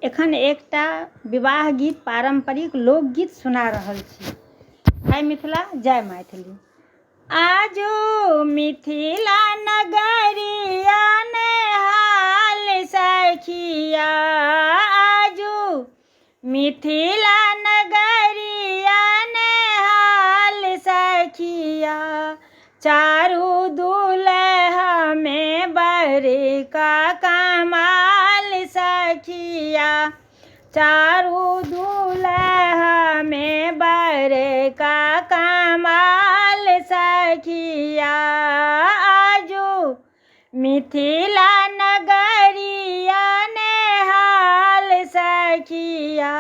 एखन एकटा विवाह गीत पारंपरिक लोकगीत सुना रहल छी। जय मिथिला, जय मैथिली। आजो मिथिला नगरिया ने हाल सखिया, आजो मिथिला नगरिया ने हाल सखिया, चारू दुल्हा में बड़े का कमाल सखिया, चारू दुल्हा में बड़े का कमाल सखिया, आजो मिथिला नगरिया ने हाल सखिया,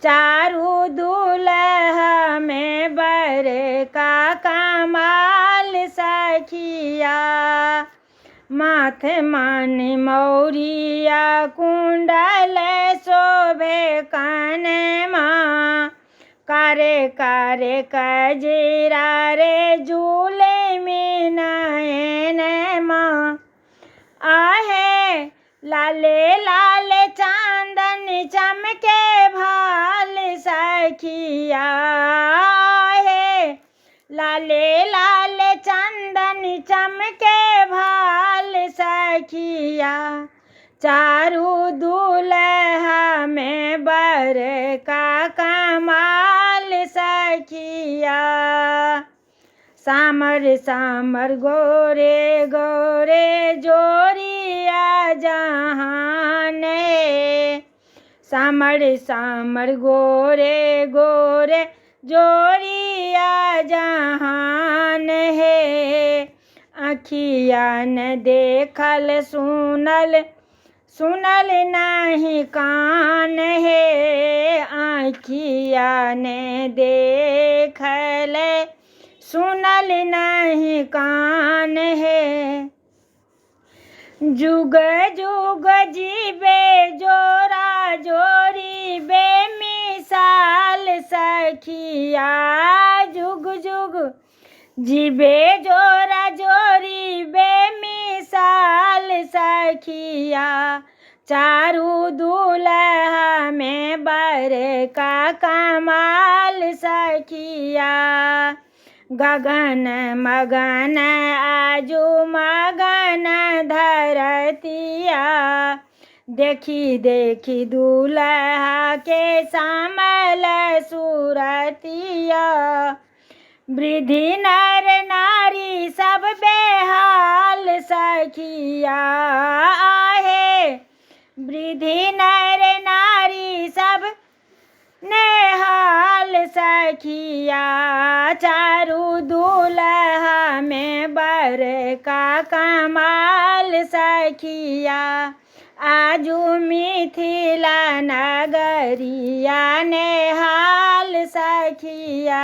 चारू दुल्हा में बड़े का कमाल सखिया, माथे मानी मौरिया कुंडल शोभे काने माँ, कारे कारे कजरा रे झूले में नयन माँ, आहे लाले लाले चांदन चमके भाल सखिया, आहे लाले लाले चंदन चमके भाल सखिया, चारू दुल्हा में बड़े का कमाल सखिया, सामर सामर गोरे गोरे जोरिया जहान, सामर सामर गोरे गोरे जोरिया जहान है, अखिया न देखल सुनल सुनल नहीं कान है, आँखिया ने देखल सुनल नहीं कान है, जुग जुग जीवे जोरा जोरी बेमिसाल सखिया, जुग जुग जीवे जोरा जोरी बेमिसाल सखिया, चारू दुल्हा में बड़े का कमाल सखिया, गगन मगन आजू मगन धरतिया, देखी देखी दुल्हा के सामल सूरतिया, वृद्धि नर नारी सब बेहाल सखिया, आहे वृद्धि नर नारी सब नेहाल सखिया, चारू दुल्हा में बड़े का कमाल सखिया, आजू मिथिला नगरिया ने हाल सखिया।